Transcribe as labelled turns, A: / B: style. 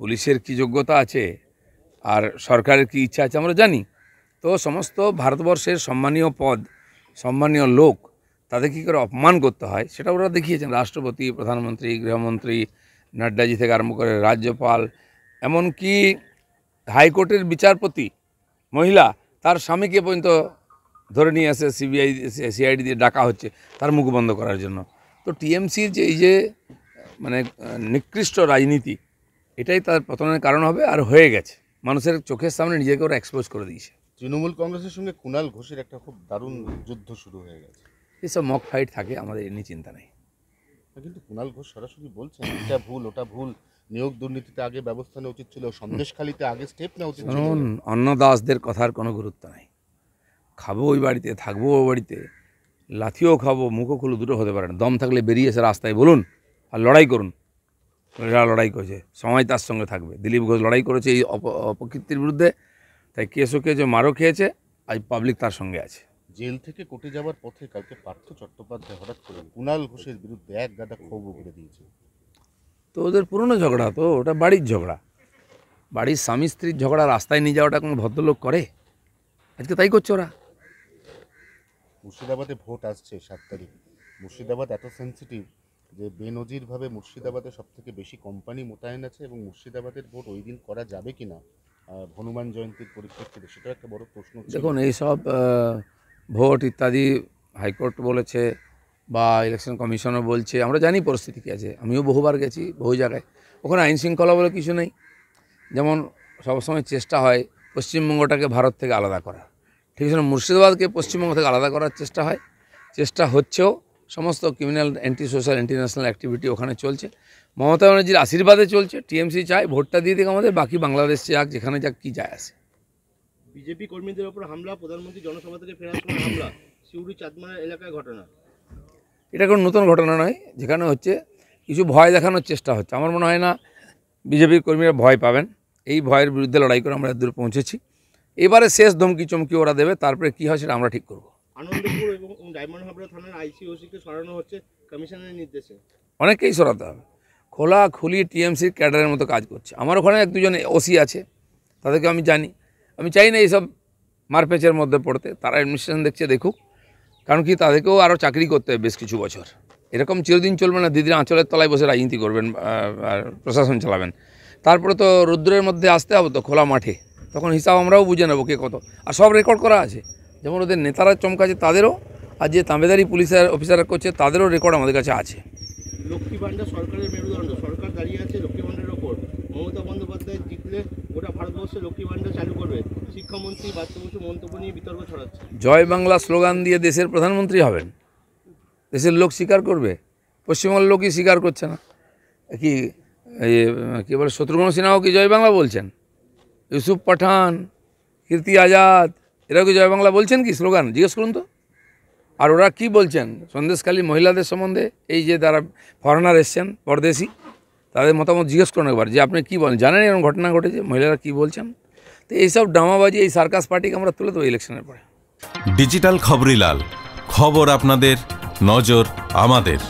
A: পুলিশের কি যোগ্যতা আছে আর সরকারের কি ইচ্ছা আছে আমরা জানি। তো সমস্ত ভারতবর্ষের সম্মানীয় পদ, সম্মানীয় লোক, তাদের কী করে অপমান করতে হয় সেটা ওরা দেখিয়েছেন। রাষ্ট্রপতি, প্রধানমন্ত্রী, গৃহমন্ত্রী, নাড্ডাজি থেকে আরম্ভ করে রাজ্যপাল, এমনকি হাইকোর্টের বিচারপতি মহিলা, তার স্বামীকে পর্যন্ত ধরে নিয়ে আসে সিআইডি দিয়ে ডাকা হচ্ছে তার মুখ বন্ধ করার জন্য। তো টিএমসির যে এই যে মানে নিকৃষ্ট রাজনীতি, এটাই তার পতনের কারণ হবে, আর হয়ে গেছে। মানুষের চোখের সামনে নিজেকে ওরা এক্সপোজ করে দিয়েছে।
B: তৃণমূল কংগ্রেসের সঙ্গে কুণাল ঘোষের একটা খুব দারুণ যুদ্ধ শুরু হয়ে গেছে।
A: এসব মক ফাইট থাকে, আমাদের এ নিয়ে চিন্তা নেই।
B: কিন্তু কুণাল ঘোষ সরাসরি বলছেন এটা ভুল, ওটা ভুল, নিয়োগ দুর্নীতিতে আগে ব্যবস্থা নেওয়া উচিত ছিল, সন্দেশখালিতে আগে স্টেপ নেওয়া উচিত ছিল।
A: অন্নদাসদের কথার কোনো গুরুত্ব নাই। খাবো ওই বাড়িতে, থাকবো ওই বাড়িতে, লাথিও খাবো, মুখও খুলো, দুটো হতে পারে না। দম থাকলে বেরিয়ে এসে রাস্তায় বলুন আর লড়াই করুন। এরা লড়াই করেছে, সময় তার সঙ্গে থাকবে। দিলীপ ঘোষ লড়াই করেছে এই অপকীর্তির বিরুদ্ধে, তাই কেসও খেয়েছে, মারও খেয়েছে, আজ পাবলিক তার সঙ্গে আছে।
B: জেল থেকে কোর্টে যাওয়ার পথে কালকে পার্থ চট্টোপাধ্যায় হঠাৎ করে কুণাল ঘোষের বিরুদ্ধে এক গাদা ক্ষোভ উগড়ে দিয়েছে।
A: তো ওদের পুরনো ঝগড়া, তো ওটা বাড়ির ঝগড়া, বাড়ির স্বামী স্ত্রীর ঝগড়া রাস্তায় নিয়ে যাওয়াটা কোনো ভদ্রলোক করে? আজকে তাই করছে ওরা।
B: মুর্শিদাবাদে ভোট আসছে 7 তারিখ। মুর্শিদাবাদ এত সেন্সিটিভ যে বেনজিরভাবে মুর্শিদাবাদে সবথেকে বেশি কোম্পানি মোতায়েন আছে, এবং মুর্শিদাবাদের ভোট ওই দিন করা যাবে কি না হনুমান জয়ন্তীর পরিপ্রেক্ষিতে, সেটা একটা বড় প্রশ্ন।
A: দেখুন, এইসব ভোট ইত্যাদি হাইকোর্ট বলেছে বা ইলেকশন কমিশনও বলছে, আমরা জানি পরিস্থিতি কী আছে। আমিও বহুবার গেছি বহু জায়গায়, ওখানে আইন শৃঙ্খলা বলে কিছু নেই। যেমন সবসময় চেষ্টা হয় পশ্চিমবঙ্গটাকে ভারত থেকে আলাদা করা, ঠিক আছে, মুর্শিদাবাদকে পশ্চিমবঙ্গ থেকে আলাদা করার চেষ্টা হয়, চেষ্টা হচ্ছেও। সমস্ত criminal, anti social, anti national activity ওখানে চলছে। মমতা ব্যানার্জির আশীর্বাদে চলছে। টিএমসি চায় ভোটটা দিয়ে দিক আমাদের, বাকি বাংলাদেশ যাক, যেখানে যাক, কী যায় আসে।
C: বিজেপি কর্মীদের ওপর হামলা, প্রধানমন্ত্রী জনসভা থেকে ফেরার সময় হামলা, সিউড়ি চাঁদমারা এলাকায় ঘটনা।
A: এটা কোনো নতুন ঘটনা নয়, যেখানে হচ্ছে কিছু ভয় দেখানোর চেষ্টা হচ্ছে। আমার মনে হয় না বিজেপির কর্মীরা ভয় পাবেন। এই ভয়ের বিরুদ্ধে লড়াই করে আমরা দূর পৌঁছেছি। এবারে শেষ ধমকি চমকি ওরা দেবে, তারপরে কী হয় সেটা আমরা ঠিক করব।
C: আনন্দপুর এবং ডায়মন্ড হাবড়া থানার আইসিওসিকে সরানো হচ্ছে কমিশনের নির্দেশে।
A: অনেককেই সরাতে হবে। খোলাখুলি টিএমসির ক্যাডারের মতো কাজ করছে। আমার ওখানে 1-2জন ওসি আছে, তাদেরকে আমি জানি। আমি চাই না এইসব মারপেচের মধ্যে পড়তে। তারা অ্যাডমিনিস্ট্রেশন দেখছে, দেখুক। কারণ কি, তাদেরকেও আরও চাকরি করতে হবে বেশ কিছু বছর। এরকম চিরদিন চলবে না। দিদির আঁচলের তলায় বসে রাজনীতি করবেন আর প্রশাসন চালাবেন। তারপরে তো রৌদ্রের মধ্যে আসতে হবে, তো খোলা মাঠে, তখন হিসাব আমরাও বুঝে নেবো কে কত। আর সব রেকর্ড করা আছে, যেমন ওদের নেতারা চমকাছে তাদেরও, আর যে তাঁবেদারি পুলিশের অফিসাররা করছে তাদেরও রেকর্ড আমাদের কাছে আছে।
C: লক্ষ্মী ভাণ্ডার সরকারের মেরুদণ্ড, সরকার দাঁড়িয়ে আছে লক্ষ্মী ভাণ্ডারের ওপর। মমতা বন্দ্যোপাধ্যায় জিতলে গোটা ভারতবর্ষে লক্ষ্মী ভাণ্ডার চালু করবে। শিক্ষামন্ত্রী বাচ্চু বসু মন্তব্য নিয়ে বিতর্ক ছড়াচ্ছে।
A: জয় বাংলা স্লোগান দিয়ে দেশের প্রধানমন্ত্রী হবেন, দেশের লোক স্বীকার করবে? পশ্চিমবঙ্গের লোকই স্বীকার করছে না। কি বলে, শত্রুঘ্ন সিনহাও কি জয় বাংলা বলছেন? ইউসুফ পাঠান, কীর্তি আজাদ, এরাও কি জয় বাংলা বলছেন কি স্লোগান? জিজ্ঞেস করুন তো। আর ওরা কি বলছেন সন্দেশখালী মহিলাদের সম্বন্ধে? এই যে তারা ফরেনার এসছেন, পরদেশি, তাদের মতামত জিজ্ঞেস করুন একবার, যে আপনি কী বলেন, জানেন এরকম ঘটনা ঘটেছে, মহিলারা কি বলছেন? তো এইসব ড্রামাবাজি, এই সার্কাস পার্টিকে আমরা তুলে দেবো ইলেকশনের পরে।
D: ডিজিটাল খবরিলাল, খবর আপনাদের, নজর আমাদের।